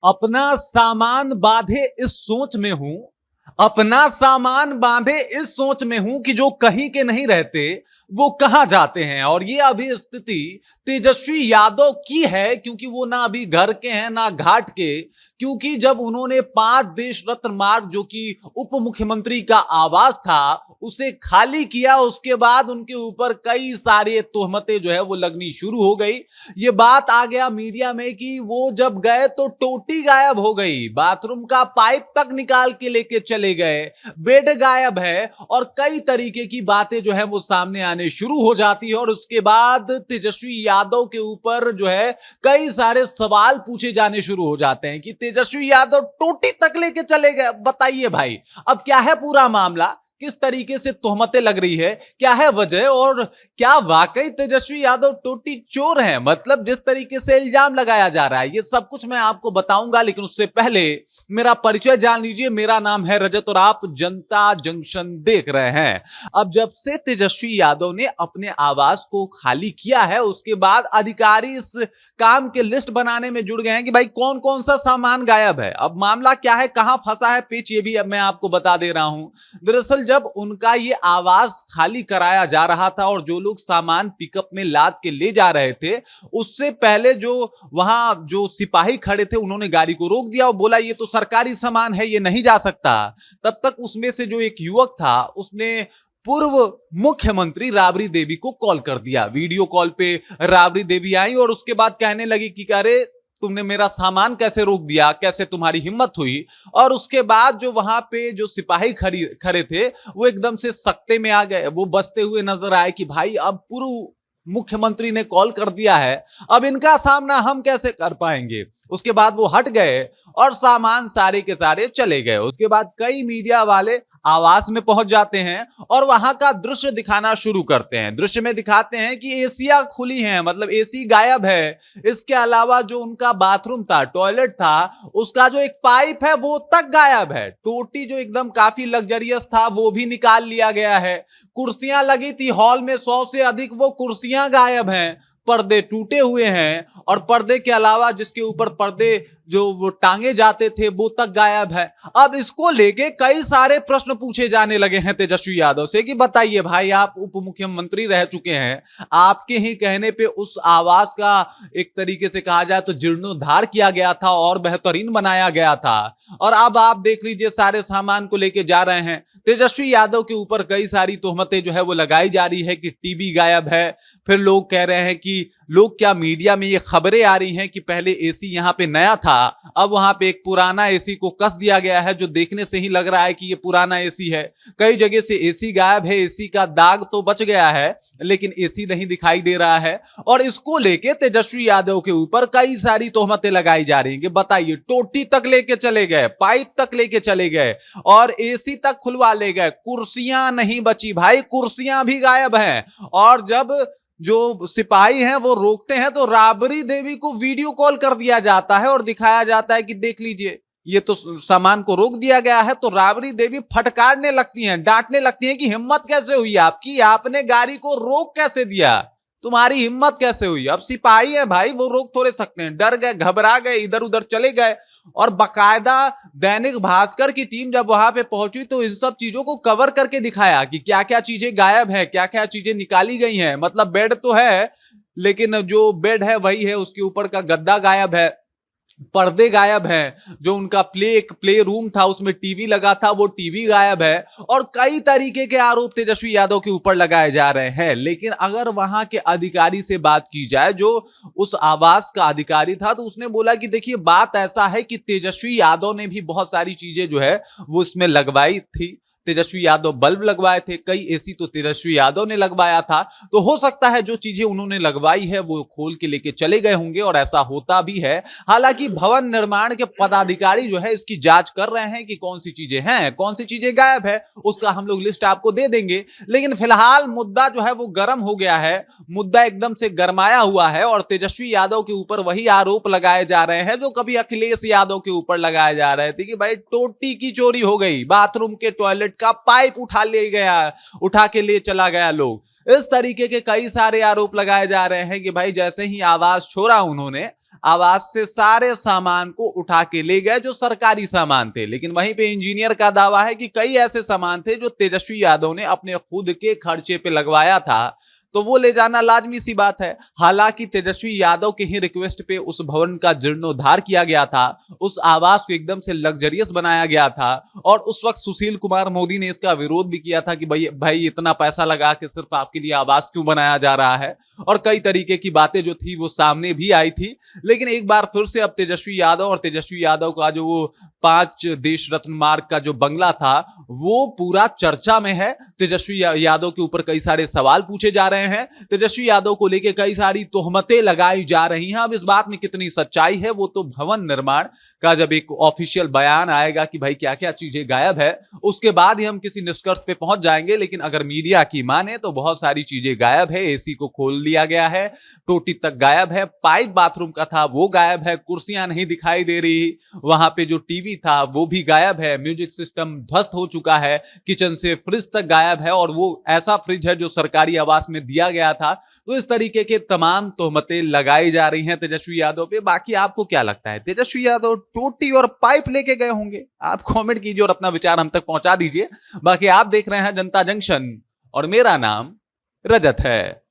अपना सामान बांधे इस सोच में हूं। अपना सामान बांधे इस सोच में हूं कि जो कहीं के नहीं रहते वो कहां जाते हैं। और ये अभी स्थिति तेजस्वी यादव की है, क्योंकि वो ना अभी घर के हैं ना घाट के। क्योंकि जब उन्होंने 5 देश रत्न मार्ग, जो कि उप मुख्यमंत्री का आवास था, उसे खाली किया, उसके बाद उनके ऊपर कई सारे तोहमतें जो है वो लगनी शुरू हो गई। ये बात आ गया मीडिया में कि वो जब गए तो टोटी गायब हो गई, बाथरूम का पाइप तक निकाल के लेके चले गए, बेड गायब है, और कई तरीके की बातें जो है वो सामने आने शुरू हो जाती है। और उसके बाद तेजस्वी यादव के ऊपर जो है कई सारे सवाल पूछे जाने शुरू हो जाते हैं कि तेजस्वी यादव टोटी तक लेके चले गए। बताइए भाई, अब क्या है पूरा मामला, किस तरीके से तोहमतें लग रही है, क्या है वजह, और क्या वाकई तेजस्वी यादव टोटी चोर हैं? मतलब जिस तरीके से इल्जाम लगाया जा रहा है, ये सब कुछ मैं आपको बताऊंगा, लेकिन उससे पहले मेरा परिचय जान लीजिए। मेरा नाम है रजत और आप जनता जंक्शन देख रहे हैं। अब जब से तेजस्वी यादव ने अपने आवास को खाली किया है, उसके बाद अधिकारी इस काम के लिस्ट बनाने में जुड़ गए हैं कि भाई कौन कौन सा सामान गायब है। अब मामला क्या है, कहां फंसा है पेच, ये भी अब मैं आपको बता दे रहा हूं। दरअसल जब उनका ये आवास खाली कराया जा रहा था और जो लोग सामान पिकअप में लाद के ले जा रहे थे, उससे पहले जो वहां जो सिपाही खड़े थे, उन्होंने गाड़ी को रोक दिया और बोला ये तो सरकारी सामान है, ये नहीं जा सकता। तब तक उसमें से जो एक युवक था, उसने पूर्व मुख्यमंत्री राबड़ी देवी को कॉल कर दिया। वीडियो कॉल पे राबड़ी देवी आई और उसके बाद कहने लगी कि अरे तुमने मेरा सामान कैसे रोक दिया, कैसे तुम्हारी हिम्मत हुई। और उसके बाद जो वहां पे जो सिपाही खड़े थे, वो एकदम से सख्ते में आ गए, वो बचते हुए नजर आए कि भाई अब पूर्व मुख्यमंत्री ने कॉल कर दिया है, अब इनका सामना हम कैसे कर पाएंगे। उसके बाद वो हट गए और सामान सारे के सारे चले गए। उसके बाद कई मीडिया वाले आवास में पहुंच जाते हैं और वहां का दृश्य दिखाना शुरू करते हैं। दृश्य में दिखाते हैं कि एसियां खुली हैं, मतलब एसी गायब है। इसके अलावा जो उनका बाथरूम था, टॉयलेट था, उसका जो एक पाइप है वो तक गायब है। टोटी जो एकदम काफी लग्जरियस था वो भी निकाल लिया गया है। कुर्सियां लगी थी हॉल में 100 से अधिक, वो कुर्सियां गायब हैं। पर्दे टूटे हुए हैं और पर्दे के अलावा जिसके ऊपर पर्दे जो वो टांगे जाते थे वो तक गायब है। अब इसको लेके कई सारे प्रश्न पूछे जाने लगे हैं तेजस्वी यादव से कि बताइए भाई, आप उप मुख्यमंत्री रह चुके हैं, आपके ही कहने पे उस आवास का एक तरीके से कहा जाए तो जीर्णोद्धार किया गया था और बेहतरीन बनाया गया था, और अब आप देख लीजिए सारे सामान को लेके जा रहे हैं। तेजस्वी यादव के ऊपर कई सारी तोहमतें जो है वो लगाई जा रही है कि टीवी गायब है। फिर लोग कह रहे हैं कि लोग क्या, मीडिया में ये खबरें आ रही हैं कि पहले एसी यहां पे नया था, अब वहां पे एक पुराना एसी को कस दिया गया है, जो देखने से ही लग रहा है कि ये पुराना एसी है। कई जगह से एसी गायब है, एसी का दाग तो बच गया है लेकिन एसी नहीं दिखाई दे रहा है। और इसको लेके तेजस्वी यादव के ऊपर कई सारी तोहमतें लगाई जा रही हैं कि बताइए टोटी तक लेके चले गए, पाइप तक लेके चले गए और एसी तक खुलवा ले गए, कुर्सियां नहीं बची भाई, कुर्सियां भी गायब हैं। और जब जो सिपाही हैं वो रोकते हैं तो राबड़ी देवी को वीडियो कॉल कर दिया जाता है और दिखाया जाता है कि देख लीजिए ये तो सामान को रोक दिया गया है। तो राबड़ी देवी फटकारने लगती हैं, डांटने लगती हैं कि हिम्मत कैसे हुई आपकी, आपने गाड़ी को रोक कैसे दिया, तुम्हारी हिम्मत कैसे हुई। अब सिपाही है भाई, वो रोक थोड़े सकते हैं, डर गए, घबरा गए, इधर उधर चले गए। और बकायदा दैनिक भास्कर की टीम जब वहां पे पहुंची तो इन सब चीजों को कवर करके दिखाया कि क्या क्या चीजें गायब है, क्या क्या चीजें निकाली गई हैं। मतलब बेड तो है लेकिन जो बेड है वही है, उसके ऊपर का गद्दा गायब है, पर्दे गायब हैं, जो उनका प्ले रूम था उसमें टीवी लगा था वो टीवी गायब है। और कई तरीके के आरोप तेजस्वी यादव के ऊपर लगाए जा रहे हैं। लेकिन अगर वहां के अधिकारी से बात की जाए, जो उस आवास का अधिकारी था, तो उसने बोला कि देखिए बात ऐसा है कि तेजस्वी यादव ने भी बहुत सारी चीजें जो है वो इसमें लगवाई थी। तेजस्वी यादव बल्ब लगवाए थे, कई एसी तो तेजस्वी यादव ने लगवाया था। तो हो सकता है जो चीजें उन्होंने लगवाई है वो खोल के लेके चले गए होंगे, और ऐसा होता भी है। हालांकि भवन निर्माण के पदाधिकारी जो है इसकी जांच कर रहे हैं कि कौन सी चीजें हैं, कौन सी चीजें गायब है, उसका हम लोग लिस्ट आपको दे देंगे। लेकिन फिलहाल मुद्दा जो है वो गर्म हो गया है, मुद्दा एकदम से गरमाया हुआ है और तेजस्वी यादव के ऊपर वही आरोप लगाए जा रहे हैं जो कभी अखिलेश यादव के ऊपर लगाए जा रहे थे कि भाई टोटी की चोरी हो गई, बाथरूम के टॉयलेट का पाइप उठा के ले चला गया लोग। इस तरीके के कई सारे आरोप लगाए जा रहे हैं कि भाई जैसे ही आवाज छोड़ा उन्होंने, आवास से सारे सामान को उठा के ले गए जो सरकारी सामान थे। लेकिन वहीं पे इंजीनियर का दावा है कि कई ऐसे सामान थे जो तेजस्वी यादव ने अपने खुद के खर्चे पे लगवाया था, तो वो ले जाना लाजमी सी बात है। हालांकि तेजस्वी यादव के ही रिक्वेस्ट पे उस भवन का जीर्णोद्धार किया गया था, उस आवास को एकदम से लग्जरियस बनाया गया था, और उस वक्त सुशील कुमार मोदी ने इसका विरोध भी किया था कि भाई भाई इतना पैसा लगा के सिर्फ आपके लिए आवास क्यों बनाया जा रहा है, और कई तरीके की बातें जो थी वो सामने भी आई थी। लेकिन एक बार फिर से अब तेजस्वी यादव और तेजस्वी यादव का जो वो 5 देश रत्न मार्ग का जो बंगला था वो पूरा चर्चा में है। तेजस्वी यादव के ऊपर कई सारे सवाल पूछे जा रहे हैं, तेजस्वी यादव को लेकर कई सारी तोहमतें लगाई जा रही हैं। अब इस बात में कितनी सच्चाई है वो तो भवन निर्माण का जब एक ऑफिशियल बयान आएगा कि भाई क्या क्या चीजें गायब है, उसके बाद ही हम किसी निष्कर्ष पे पहुंच जाएंगे। लेकिन अगर मीडिया की माने तो बहुत सारी चीजें गायब है। एसी को खोल दिया गया है, टोटी तक गायब है, पाइप बाथरूम का था वो गायब है, कुर्सियां नहीं दिखाई दे रही, वहां पे जो टीवी था वो भी गायब है, म्यूजिक सिस्टम ध्वस्त हो चुका है, किचन से फ्रिज तक गायब है, और वो ऐसा फ्रिज है जो सरकारी आवास में दिया गया था। तो इस तरीके के तमाम तोहमतें लगाई जा रही हैं तेजस्वी यादव पे। बाकी आपको क्या लगता है, तेजस्वी यादव टोटी और पाइप लेके गए होंगे? आप कमेंट कीजिए और अपना विचार हम तक पहुंचा दीजिए। बाकी आप देख रहे हैं जनता जंक्शन और मेरा नाम रजत है।